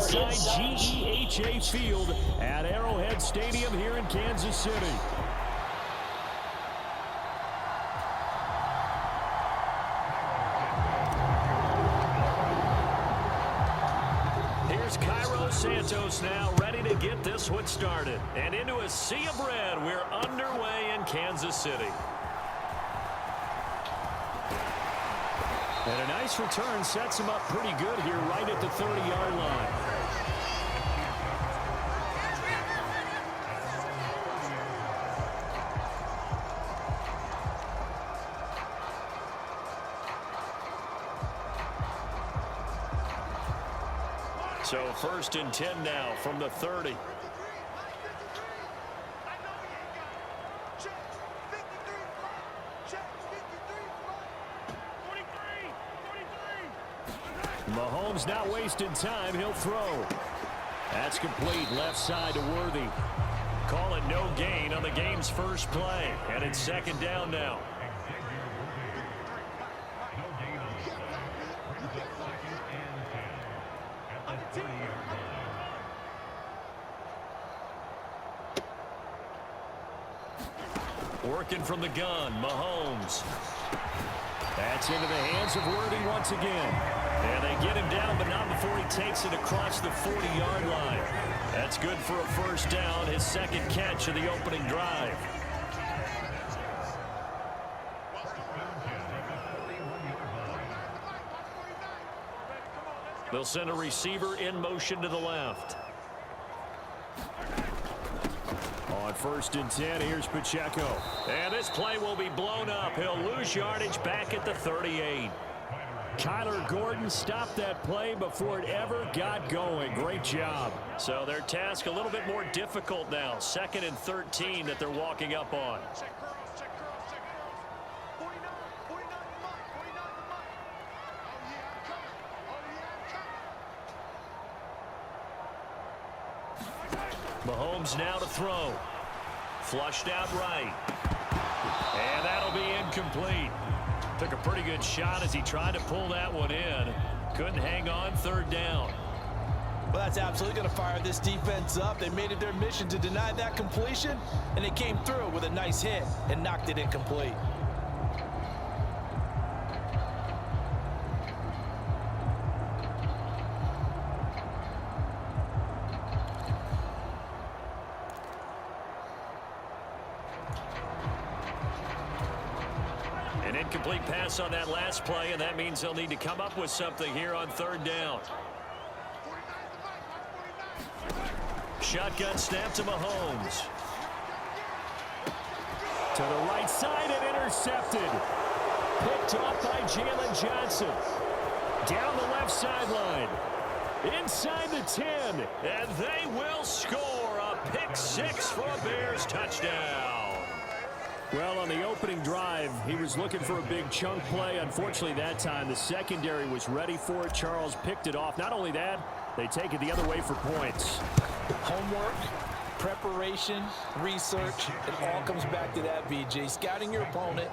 inside GEHA Field at Arrowhead Stadium here in Kansas City. Here's Cairo Santos now ready to get this one started. And into a sea of red, we're underway in Kansas City. And a nice return sets him up pretty good here right at the 30-yard line. So 1st and 10 now from the 30. Mahomes not wasting time. He'll throw. That's complete. Left side to Worthy. Call it no gain on the game's first play. And it's 2nd down now. Working from the gun, Mahomes. That's into the hands of Worthy once again. And they get him down, but not before he takes it across the 40-yard line. That's good for a 1st down, his 2nd catch of the opening drive. They'll send a receiver in motion to the left. On 1st and 10, here's Pacheco. And this play will be blown up. He'll lose yardage back at the 38. Kyler Gordon stopped that play before it ever got going. Great job. So their task a little bit more difficult now. 2nd and 13 that they're walking up on. Mahomes now to throw. Flushed out right. And that'll be incomplete. Took a pretty good shot as he tried to pull that one in. Couldn't hang on. 3rd down. Well, that's absolutely going to fire this defense up. They made it their mission to deny that completion, and they came through with a nice hit and knocked it incomplete. An incomplete pass on that last play, and that means they'll need to come up with something here on 3rd down. Shotgun snap to Mahomes. To the right side and intercepted. Picked off by Jalen Johnson. Down the left sideline. Inside the 10. And they will score a pick 6 for a Bears touchdown. Well, on the opening drive, he was looking for a big chunk play. Unfortunately, that time, the secondary was ready for it. Charles picked it off. Not only that, they take it the other way for points. Homework, preparation, research, it all comes back to that, VJ. Scouting your opponent,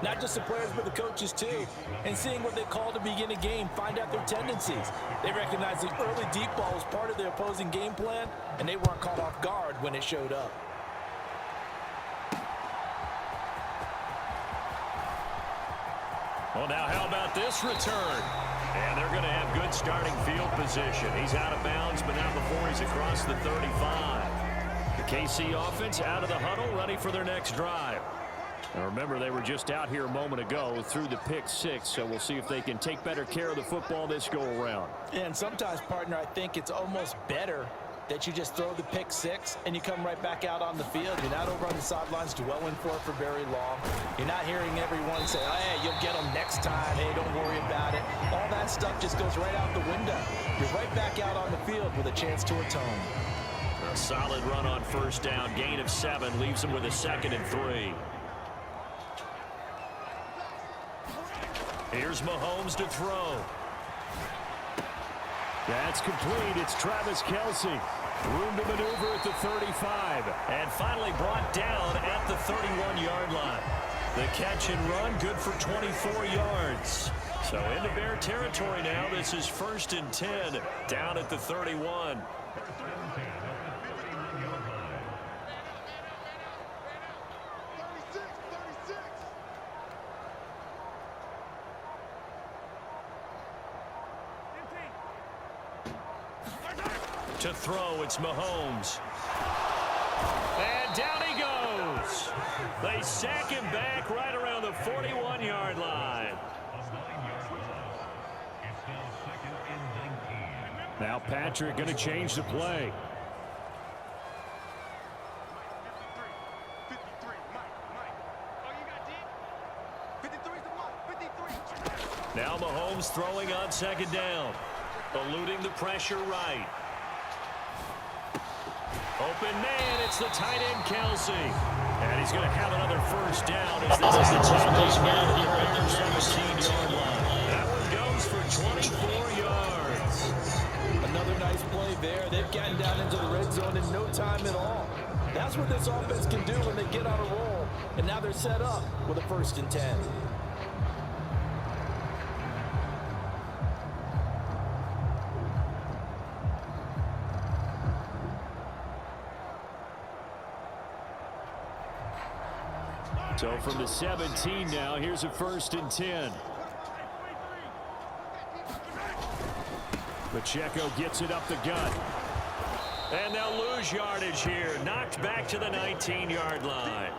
not just the players, but the coaches too, and seeing what they call to begin a game, find out their tendencies. They recognize the early deep ball was part of the opposing game plan, and they weren't caught off guard when it showed up. Well, now how about this return? And they're going to have good starting field position. He's out of bounds, but not before he's across the 35. The KC offense out of the huddle, ready for their next drive. And remember, they were just out here a moment ago through the pick 6, so we'll see if they can take better care of the football this go-around. And sometimes, partner, I think it's almost better that you just throw the pick 6 and you come right back out on the field. You're not over on the sidelines dwelling for it for very long. You're not hearing everyone say, oh, hey, you'll get them next time. Hey, don't worry about it. All that stuff just goes right out the window. You're right back out on the field with a chance to atone. A solid run on 1st down. Gain of 7 leaves them with a 2nd and 3. Here's Mahomes to throw. That's complete. It's Travis Kelce. Room to maneuver at the 35. And finally brought down at the 31-yard line. The catch and run, good for 24 yards. So into Bear territory now. This is 1st and 10, down at the 31. To throw, it's Mohones. And down he goes. They sack him back right around the 41-yard line. Now Patrick going to change the play. Now Mahomes throwing on 2nd down. Eluding the pressure right. Open man, it's the tight end, Kelsey. And he's going to have another 1st down as this is the 17-yard line. That one goes for 24 yards. Another nice play there. They've gotten down into the red zone in no time at all. That's what this offense can do when they get on a roll. And now they're set up with a 1st and 10. So from the 17 now, here's a 1st and 10. Pacheco gets it up the gut. And they'll lose yardage here. Knocked back to the 19-yard line.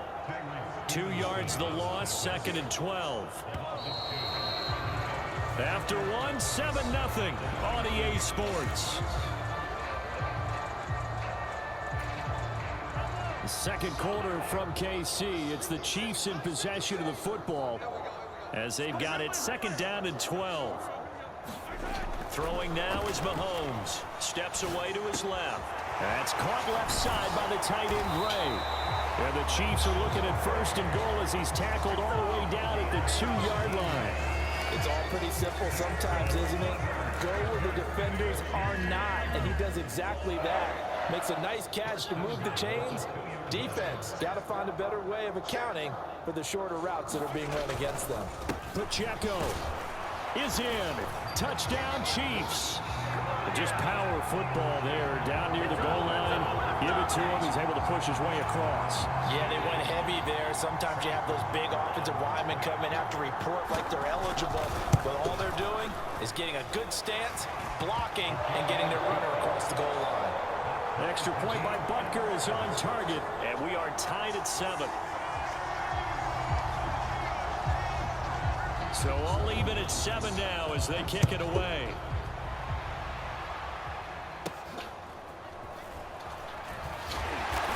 2 yards the loss, 2nd and 12. After one, 7-0 on EA Sports. The 2nd quarter from KC. It's the Chiefs in possession of the football as they've got it 2nd down and 12. Throwing now is Mohomes. Steps away to his left. That's caught left side by the tight end, Gray. And the Chiefs are looking at 1st and goal as he's tackled all the way down at the 2-yard line. It's all pretty simple sometimes, isn't it? Go where the defenders are not, and he does exactly that. Makes a nice catch to move the chains. Defense, got to find a better way of accounting for the shorter routes that are being run against them. Pacheco is in. Touchdown, Chiefs. Just power football there down near the goal line. Give it to him. He's able to push his way across. Yeah, they went heavy there. Sometimes you have those big offensive linemen come in, have to report like they're eligible. But all they're doing is getting a good stance, blocking, and getting their runner across the goal line. Extra point by Butker is on target, and we are tied at 7. So all even at 7 now as they kick it away.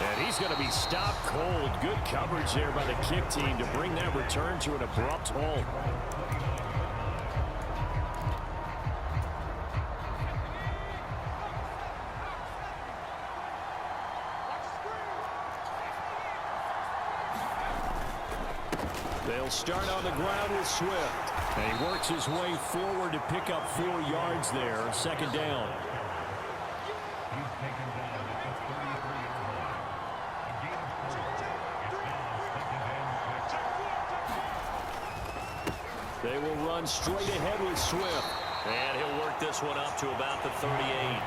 And he's going to be stopped cold. Good coverage there by the kick team to bring that return to an abrupt halt. They'll start on the ground with Swift. And he works his way forward to pick up 4 yards there. 2nd down. They will run straight ahead with Swift. And he'll work this one up to about the 38.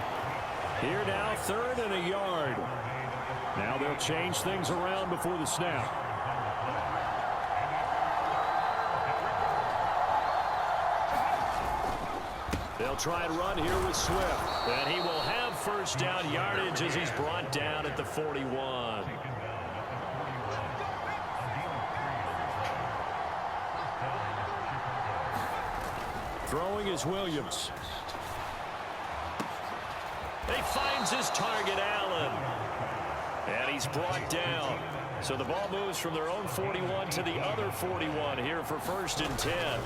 Here now, 3rd and a yard. Now they'll change things around before the snap. They'll try and run here with Swift. And he will have 1st down yardage as he's brought down at the 41. Throwing is Williams. He finds his target, Allen. And he's brought down. So the ball moves from their own 41 to the other 41 here for 1st and 10.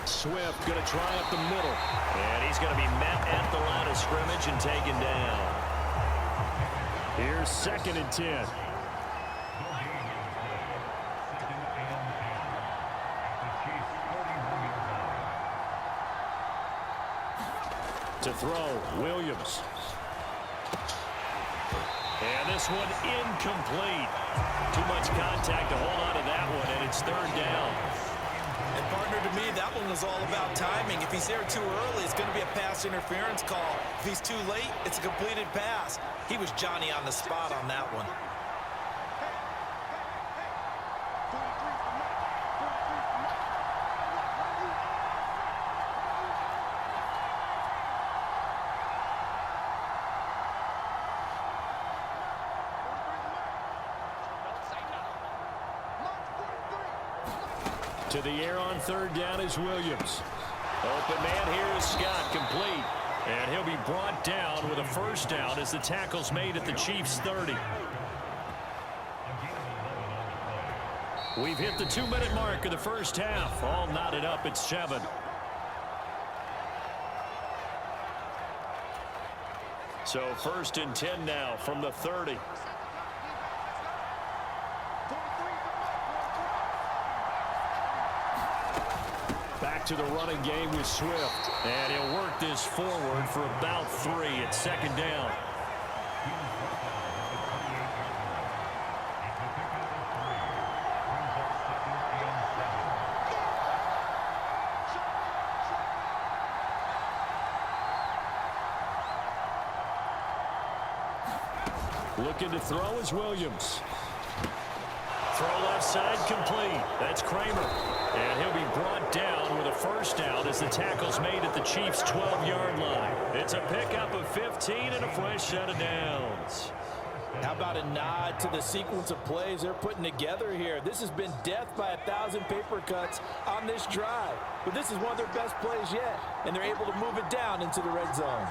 Swift going to try up the middle. And he's going to be met at the line of scrimmage and taken down. Here's 2nd and 10. To throw, Williams. And this one incomplete. Too much contact to hold on to that one, and it's third down. And partner, to me, that one was all about timing. If he's there too early, it's going to be a pass interference call. If he's too late, it's a completed pass. He was Johnny on the spot on that one. To the air on third down is Williams. Open man here is Scott, complete. And he'll be brought down with a first down as the tackle's made at the Chiefs' 30. We've hit the 2-minute mark of the first half. All knotted up at 7. So 1st and 10 now from the 30. Back to the running game with Swift. And he'll work this forward for about 3 at 2nd down. Looking to throw is Williams. Throw left side complete. That's Kramer. And he'll be brought down with a first down as the tackle's made at the Chiefs' 12-yard line. It's a pickup of 15 and a fresh set of downs. How about a nod to the sequence of plays they're putting together here? This has been death by 1,000 paper cuts on this drive. But this is one of their best plays yet, and they're able to move it down into the red zone.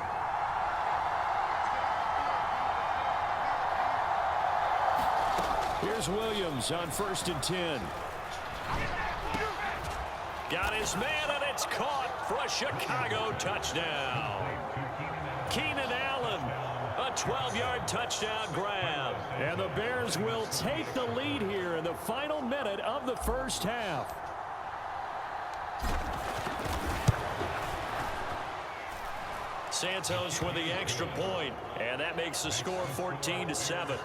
Here's Williams on 1st and 10. Got his man, and it's caught for a Chicago touchdown. Keenan Allen, a 12-yard touchdown grab. And the Bears will take the lead here in the final minute of the first half. Santos with the extra point, and that makes the score 14-7.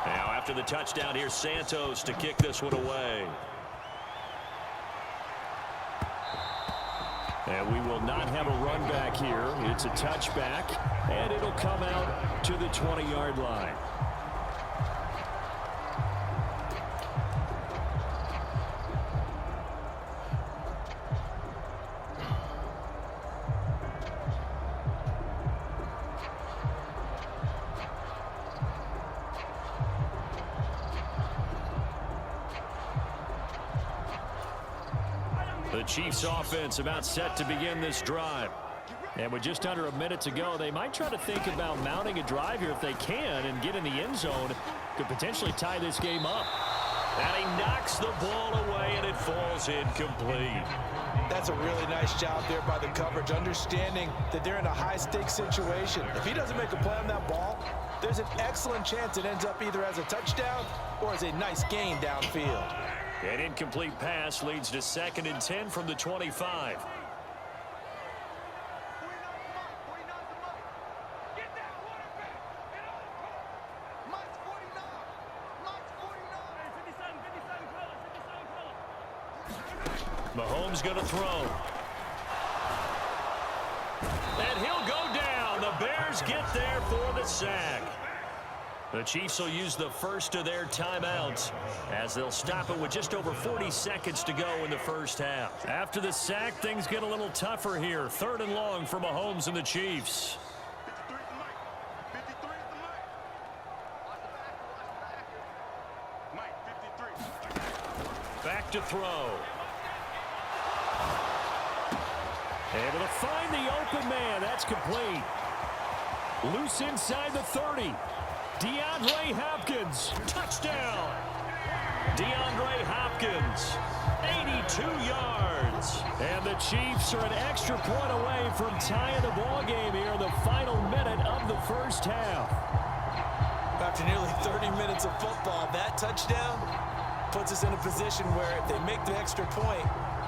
Now after the touchdown, here's Santos to kick this one away. And we will not have a run back here. It's a touchback, and it'll come out to the 20-yard line. The Chiefs offense about set to begin this drive. And with just under a minute to go, they might try to think about mounting a drive here if they can and get in the end zone. Could potentially tie this game up. And he knocks the ball away, and it falls incomplete. That's a really nice job there by the coverage, understanding that they're in a high-stakes situation. If he doesn't make a play on that ball, there's an excellent chance it ends up either as a touchdown or as a nice gain downfield. An incomplete pass leads to 2nd and 10 from the 25. Mahomes going to throw. And he'll go down. The Bears get there for the sack. The Chiefs will use the first of their timeouts as they'll stop it with just over 40 seconds to go in the first half. After the sack, things get a little tougher here. 3rd and long for Mahomes and the Chiefs. Back to throw. Able to find the open man. That's complete. Loose inside the 30. DeAndre Hopkins, touchdown. DeAndre Hopkins, 82 yards. And the Chiefs are an extra point away from tying the ball game here in the final minute of the first half. After nearly 30 minutes of football, that touchdown, puts us in a position where if they make the extra point,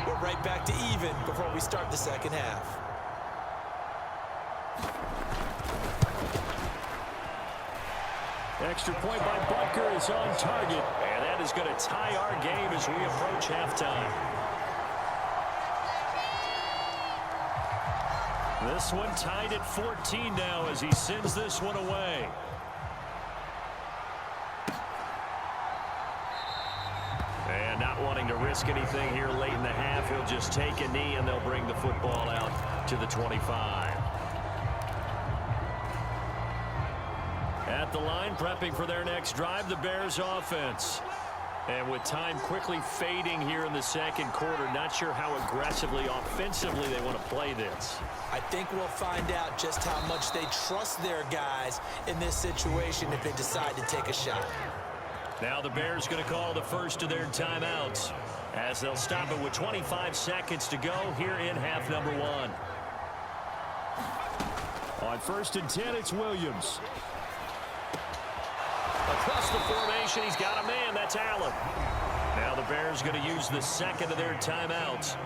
we're right back to even before we start the second half. Extra point by Butker is on target, and that is going to tie our game as we approach halftime. This one tied at 14 now as he sends this one away. And not wanting to risk anything here late in the half, he'll just take a knee and they'll bring the football out to the 25. At the line, prepping for their next drive, the Bears offense. And with time quickly fading here in the second quarter, not sure how aggressively, offensively they want to play this. I think we'll find out just how much they trust their guys in this situation if they decide to take a shot. Now the Bears going to call the first of their timeouts as they'll stop it with 25 seconds to go here in half number one. On 1st and 10, it's Williams. Across the formation, he's got a man. That's Allen. Now the Bears going to use the second of their timeouts.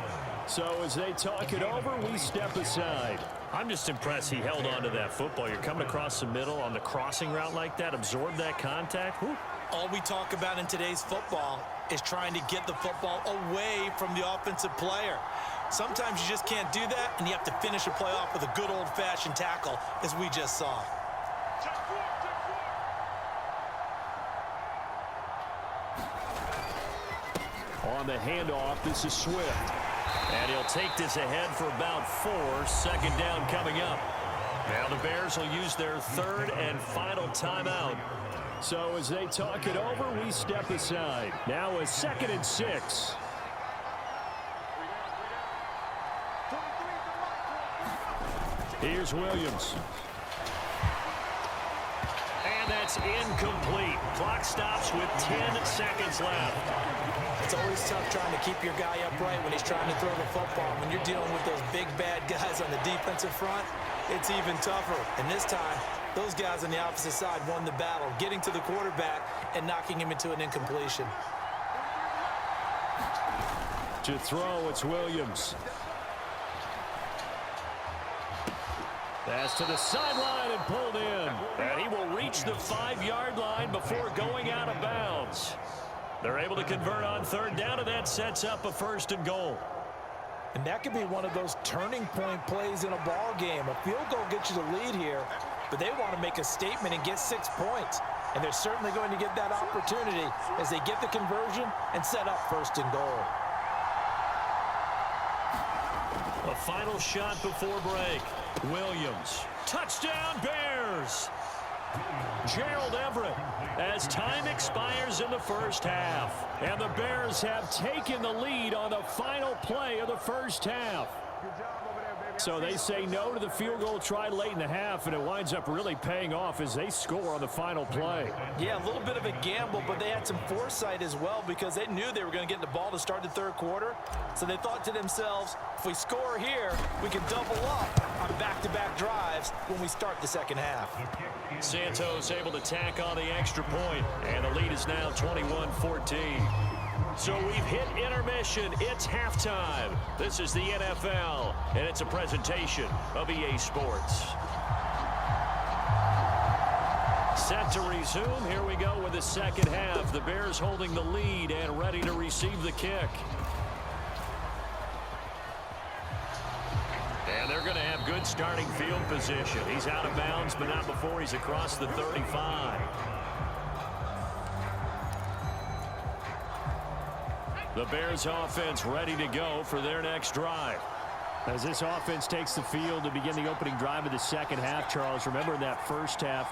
So as they talk it over, we step aside. I'm just impressed he held on to that football. You're coming across the middle on the crossing route like that, absorb that contact. Whew. All we talk about in today's football is trying to get the football away from the offensive player. Sometimes you just can't do that, and you have to finish a play off with a good old-fashioned tackle, as we just saw. On the handoff, this is Swift. And he'll take this ahead for about 4. Second down coming up. Now the Bears will use their third and final timeout. So as they talk it over, we step aside. Now a 2nd and 6. Here's Williams. And that's incomplete. Clock stops with 10 seconds left. It's always tough trying to keep your guy upright when he's trying to throw the football. When you're dealing with those big, bad guys on the defensive front, it's even tougher. And this time, those guys on the opposite side won the battle, getting to the quarterback and knocking him into an incompletion. To throw, it's Williams. Pass to the sideline and pulled in. And he will reach the 5-yard line before going out of bounds. They're able to convert on third down, and that sets up a 1st and goal. And that could be one of those turning point plays in a ball game. A field goal gets you the lead here, but they want to make a statement and get 6 points. And they're certainly going to get that opportunity as they get the conversion and set up 1st and goal. A final shot before break. Williams. Touchdown, Bears! Gerald Everett as time expires in the first half. And the Bears have taken the lead on the final play of the first half. So they say no to the field goal try late in the half, and it winds up really paying off as they score on the final play. Yeah, a little bit of a gamble, but they had some foresight as well because they knew they were going to get the ball to start the third quarter. So they thought to themselves, if we score here, we can double up on back-to-back drives when we start the second half. Santos able to tack on the extra point, and the lead is now 21-14. So we've hit intermission. It's halftime. This is the NFL, and it's a presentation of EA Sports. Set to resume. Here we go with the second half. The Bears holding the lead and ready to receive the kick. And they're going to have good starting field position. He's out of bounds, but not before he's across the 35. The Bears offense ready to go for their next drive. As this offense takes the field to begin the opening drive of the second half, Charles, remember in that first half,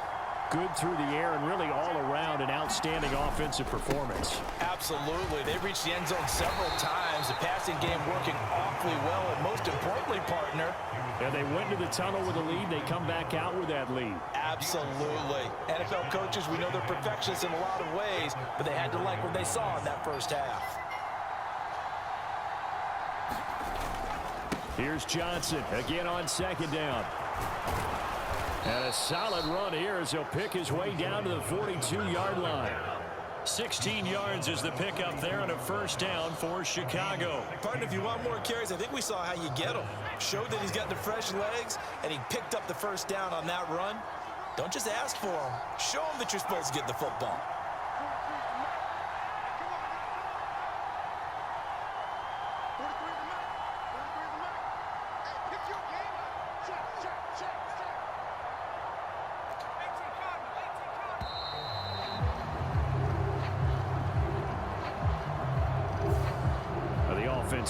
good through the air and really all around an outstanding offensive performance. Absolutely. They reached the end zone several times. The passing game working awfully well, and most importantly, partner, and they went to the tunnel with a lead. They come back out with that lead. Absolutely. NFL coaches, we know they're perfectionists in a lot of ways, but they had to like what they saw in that first half. Here's Johnson again on second down. And a solid run here as he'll pick his way down to the 42-yard line. 16 yards is the pickup there on a first down for Chicago. Partner, if you want more carries, I think we saw how you get them. Showed that he's got the fresh legs, and he picked up the first down on that run. Don't just ask for them. Show them that you're supposed to get the football.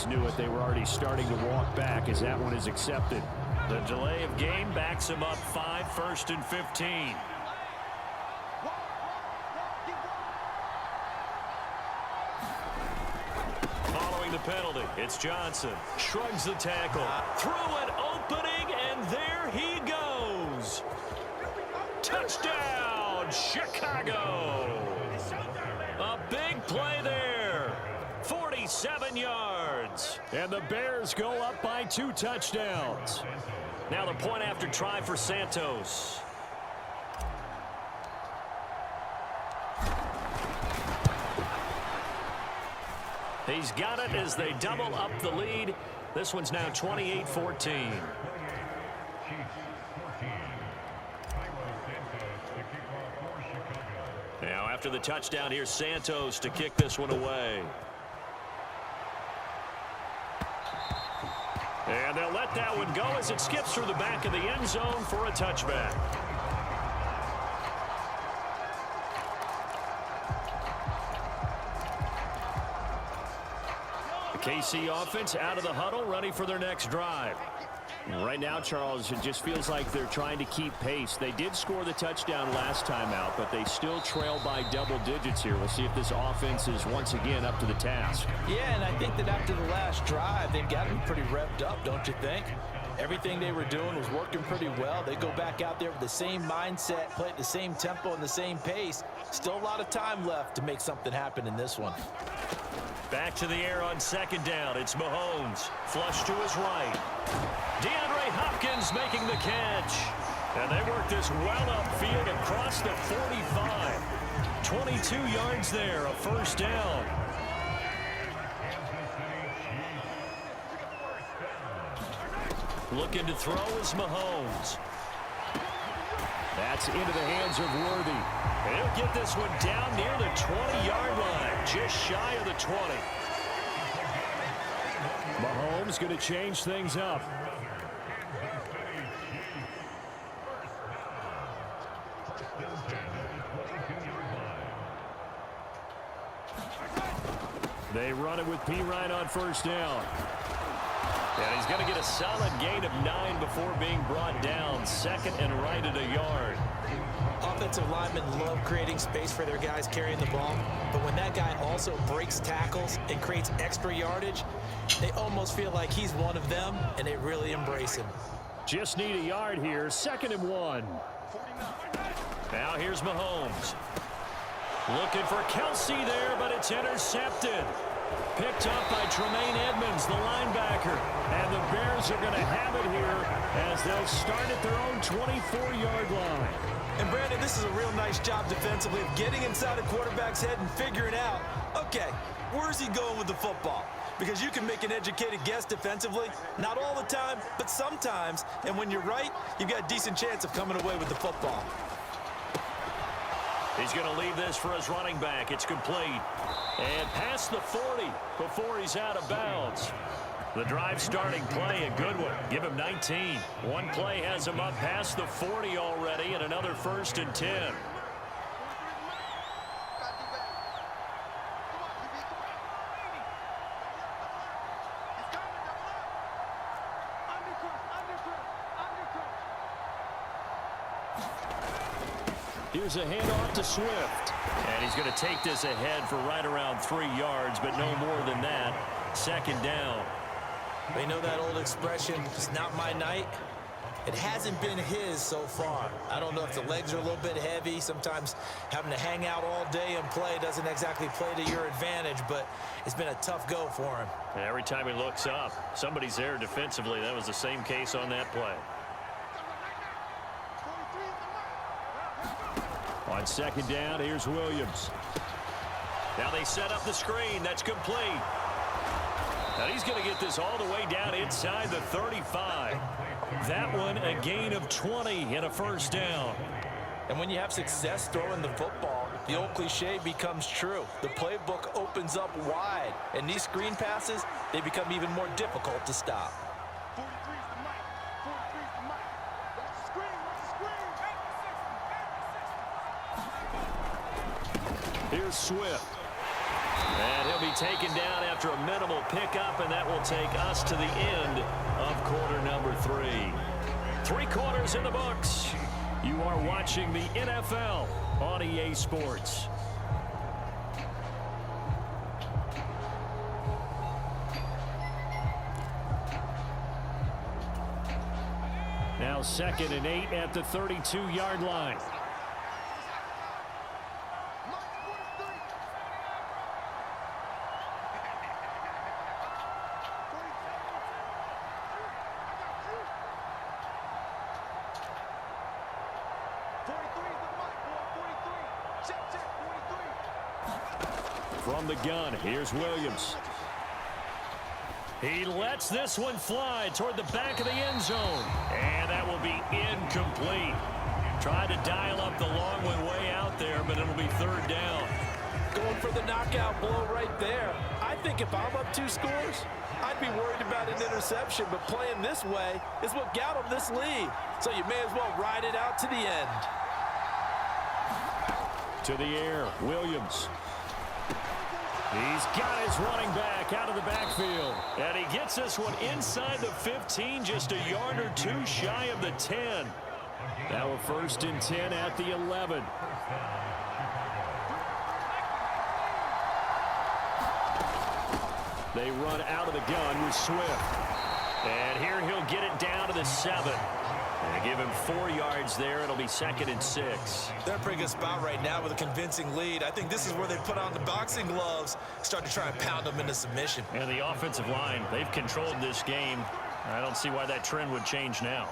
Knew it. They were already starting to walk back as that one is accepted. The delay of game backs him up 5, 1st and 15. Following the penalty, it's Johnson. Shrugs the tackle. Through an opening, and there he goes. Touchdown, Chicago. A big play there. 47 yards. And the Bears go up by 2 touchdowns. Now the point after try for Santos. He's got it as they double up the lead. This one's now 28-14. Now after the touchdown, here's Santos to kick this one away. And they'll let that one go as it skips through the back of the end zone for a touchback. The KC offense out of the huddle, ready for their next drive. Right now, Charles, it just feels like they're trying to keep pace. They did score the touchdown last time out, but they still trail by double digits here. We'll see if this offense is once again up to the task. Yeah, and I think that after the last drive, they've gotten pretty revved up, don't you think? Everything they were doing was working pretty well. They go back out there with the same mindset, play at the same tempo and the same pace. Still a lot of time left to make something happen in this one. Back to the air on second down. It's Mohones. Flush to his right. DeAndre Hopkins making the catch. And they work this well upfield across the 45. 22 yards there, a first down. Looking to throw is Mohones. That's into the hands of Worthy. And he'll get this one down near the 20-yard line, just shy of the 20. Mahomes going to change things up. They run it with P. Ryan on first down. And he's going to get a solid gain of 9 before being brought down. Second and right at a yard. Offensive linemen love creating space for their guys carrying the ball. But when that guy also breaks tackles and creates extra yardage, they almost feel like he's one of them, and they really embrace him. Just need a yard here. 2nd and 1. Now here's Mahomes. Looking for Kelsey there, but it's intercepted. Picked up by Tremaine Edmonds, the linebacker. And the Bears are going to have it here as they'll start at their own 24-yard line. And Brandon, this is a real nice job defensively of getting inside a quarterback's head and figuring out, okay, where's he going with the football? Because you can make an educated guess defensively, not all the time, but sometimes. And when you're right, you've got a decent chance of coming away with the football. He's going to leave this for his running back. It's complete. And past the 40 before he's out of bounds. The drive starting play, a good one. Give him 19. One play has him up past the 40 already, and another 1st and 10. Here's a handoff to Swift. And he's going to take this ahead for right around 3 yards, but no more than that. 2nd down. They know that old expression, it's not my night. It hasn't been his so far. I don't know if the legs are a little bit heavy. Sometimes having to hang out all day and play doesn't exactly play to your advantage, but it's been a tough go for him. And every time he looks up, somebody's there defensively. That was the same case on that play. On 2nd down, here's Williams. Now they set up the screen. That's complete. Now he's going to get this all the way down inside the 35. That one a gain of 20 and a first down. And when you have success throwing the football, the old cliche becomes true. The playbook opens up wide, and these screen passes, they become even more difficult to stop. Here's Swift. And he'll be taken down after a minimal pickup, and that will take us to the end of quarter number 3. 3 quarters in the books. You are watching the NFL on EA Sports. Now 2nd and 8 at the 32-yard line. From the gun, here's Williams. He lets this one fly toward the back of the end zone. And that will be incomplete. Tried to dial up the long one way out there, but it'll be 3rd down. Going for the knockout blow right there. I think if I'm up 2 scores, I'd be worried about an interception, but playing this way is what got him this lead. So you may as well ride it out to the end. To the air, Williams. He's got his running back out of the backfield. And he gets this one inside the 15, just a yard or 2 shy of the 10. Now a 1st and 10 at the 11. They run out of the gun with Swift. And here he'll get it down to the 7. And give him 4 yards there. It'll be 2nd and 6. They're in a pretty good spot right now with a convincing lead. I think this is where they put on the boxing gloves, start to try and pound them into submission. And the offensive line, they've controlled this game. I don't see why that trend would change now.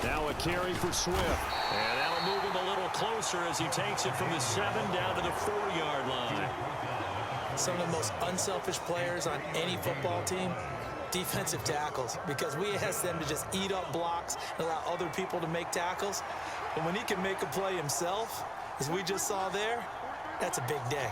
Now a carry for Swift. And that'll move him a little closer as he takes it from the 7 down to the 4-yard line. Some of the most unselfish players on any football team, defensive tackles, because we ask them to just eat up blocks and allow other people to make tackles. And when he can make a play himself, as we just saw there, that's a big day.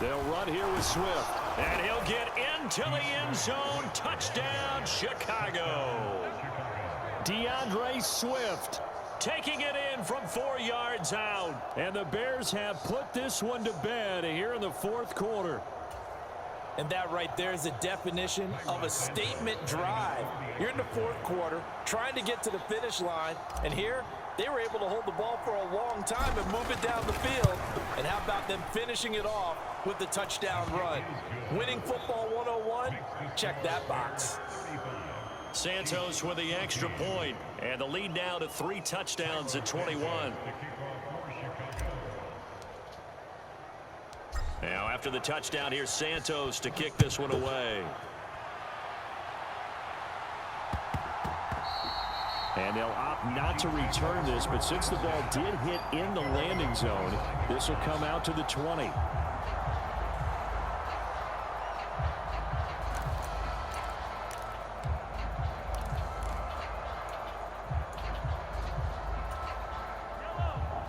They'll run here with Swift. And he'll get into the end zone. Touchdown, Chicago. DeAndre Swift taking it in from 4 yards out. And the Bears have put this one to bed here in the 4th quarter. And that right there is the definition of a statement drive. You're in the 4th quarter, trying to get to the finish line. And here, they were able to hold the ball for a long time and move it down the field. And how about them finishing it off with the touchdown run? Winning football 101, check that box. Santos with the extra point, and the lead now to 3 touchdowns at 21. Now after the touchdown, here's Santos to kick this one away. And they'll opt not to return this, but since the ball did hit in the landing zone, this will come out to the 20.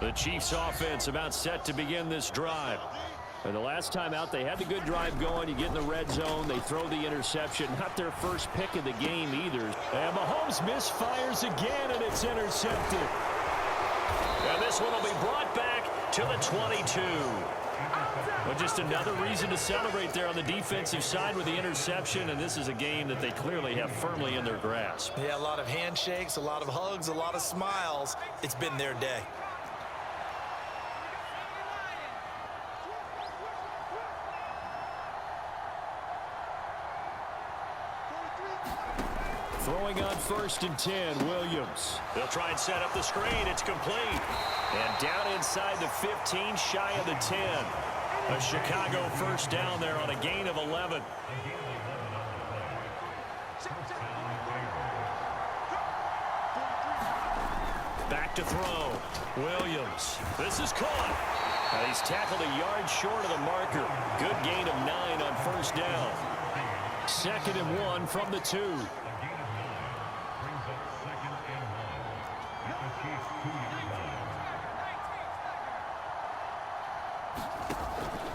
The Chiefs offense about set to begin this drive. And the last time out, they had the good drive going. You get in the red zone. They throw the interception. Not their first pick of the game either. And Mahomes misfires again, and it's intercepted. And this one will be brought back to the 22. Well, just another reason to celebrate there on the defensive side with the interception. And this is a game that they clearly have firmly in their grasp. Yeah, a lot of handshakes, a lot of hugs, a lot of smiles. It's been their day. Throwing on 1st and 10, Williams. They'll try and set up the screen. It's complete. And down inside the 15, shy of the 10. A Chicago first down there on a gain of 11. Back to throw. Williams. This is caught. He's tackled a yard short of the marker. Good gain of 9 on first down. 2nd and 1 from the 2.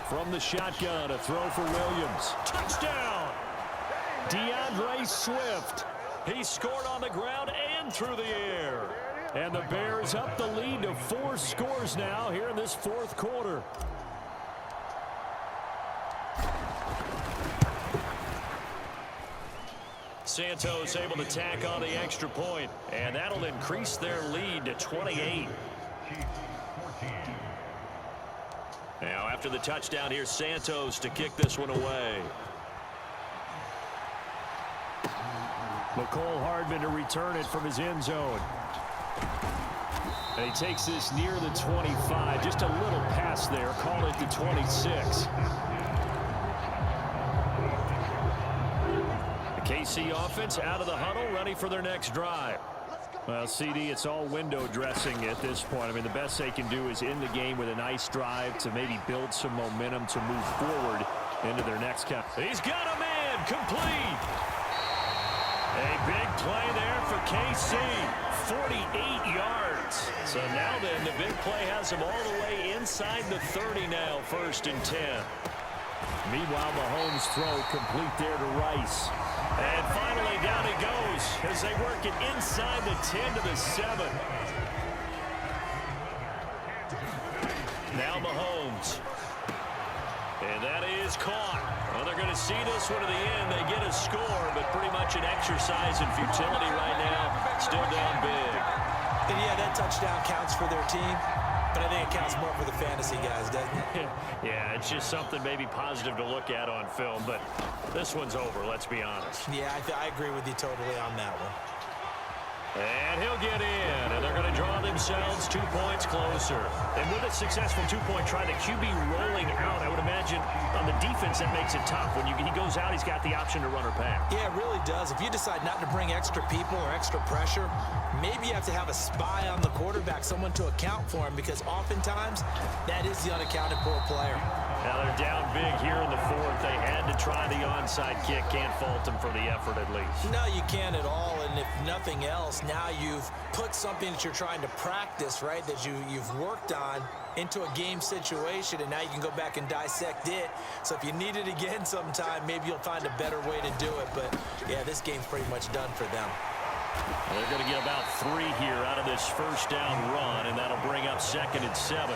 From the shotgun, a throw for Williams. Touchdown! DeAndre Swift. He scored on the ground and through the air. And the Bears up the lead to 4 scores now here in this 4th quarter. Santos able to tack on the extra point, and that'll increase their lead to 28. Now after the touchdown, here's Santos to kick this one away. McCole Hardman to return it from his end zone. And he takes this near the 25. Just a little pass there. Call it the 26. The KC offense out of the huddle, ready for their next drive. Well, CD, it's all window dressing at this point. I mean, the best they can do is end the game with a nice drive to maybe build some momentum to move forward into their next count. He's got a man complete. A big play there for KC. 48 yards. So now then, the big play has him all the way inside the 30 now, 1st and 10. Meanwhile, Mahomes' throw complete there to Rice. And finally, down he goes as they work it inside the 10 to the 7. Now Mahomes. And that is caught. Well, they're going to see this one to the end. They get a score, but pretty much an exercise in futility right now. Still down big. And yeah, that touchdown counts for their team, but I think it counts more for the fantasy guys, doesn't it? Yeah, it's just something maybe positive to look at on film, but this one's over, let's be honest. Yeah, I agree with you totally on that one. And he'll get in, and they're going to draw themselves 2 points closer. And with a successful 2-point try, the QB rolling out, I would imagine on the defense that makes it tough. When he goes out, he's got the option to run or pass. Yeah, it really does. If you decide not to bring extra people or extra pressure, maybe you have to have a spy on the quarterback, someone to account for him, because oftentimes that is the unaccounted for player. Now they're down big here in the 4th. They had to try the onside kick. Can't fault them for the effort at least. No, you can't at all. And if nothing else, now you've put something that you're trying to practice, right, that you've worked on into a game situation, and now you can go back and dissect it. So if you need it again sometime, maybe you'll find a better way to do it. But, yeah, this game's pretty much done for them. Well, they're going to get about 3 here out of this first down run, and that'll bring up 2nd and 7.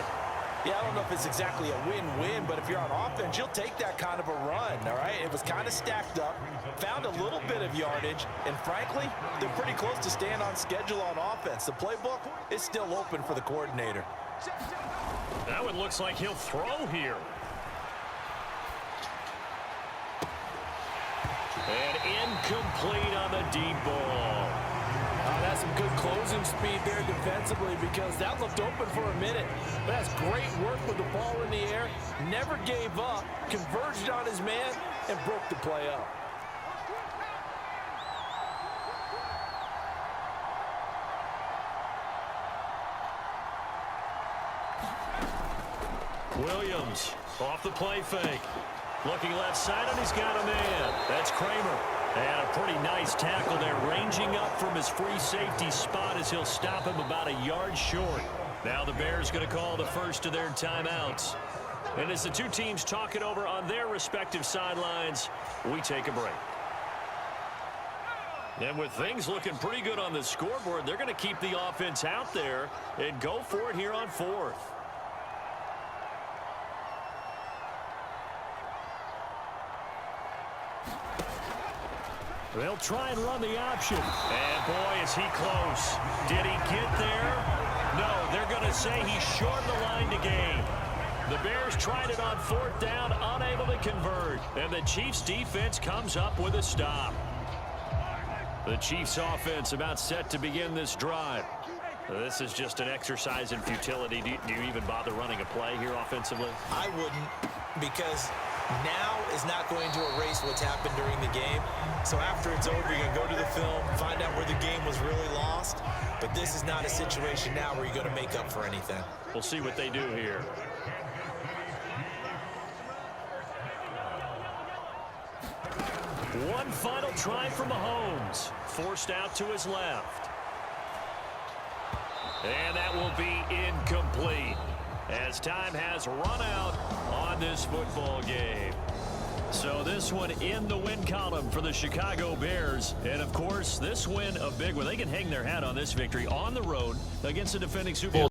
Yeah, I don't know if it's exactly a win-win, but if you're on offense, you'll take that kind of a run, all right? It was kind of stacked up, found a little bit of yardage, and frankly, they're pretty close to staying on schedule on offense. The playbook is still open for the coordinator. That one looks like he'll throw here. And incomplete on the deep ball. That's some good closing speed there defensively, because that looked open for a minute. But that's great work with the ball in the air. Never gave up, converged on his man, and broke the play up. Williams off the play fake. Looking left side, and he's got a man. That's Kramer. And a pretty nice tackle there, ranging up from his free safety spot as he'll stop him about a yard short. Now the Bears going to call the first of their timeouts. And as the two teams talk it over on their respective sidelines, we take a break. And with things looking pretty good on the scoreboard, they're going to keep the offense out there and go for it here on 4th. They'll try and run the option. And boy, is he close. Did he get there? No, they're going to say he shortened the line to gain. The Bears tried it on 4th down, unable to convert. And the Chiefs defense comes up with a stop. The Chiefs offense about set to begin this drive. This is just an exercise in futility. Do you even bother running a play here offensively? I wouldn't, because now is not going to erase what's happened during the game. So after it's over, you're going to go to the film, find out where the game was really lost. But this is not a situation now where you're going to make up for anything. We'll see what they do here. One final try for Mahomes. Forced out to his left. And that will be incomplete as time has run out on this football game. So this one in the win column for the Chicago Bears. And, of course, this win a big one. They can hang their hat on this victory on the road against the defending Super Bowl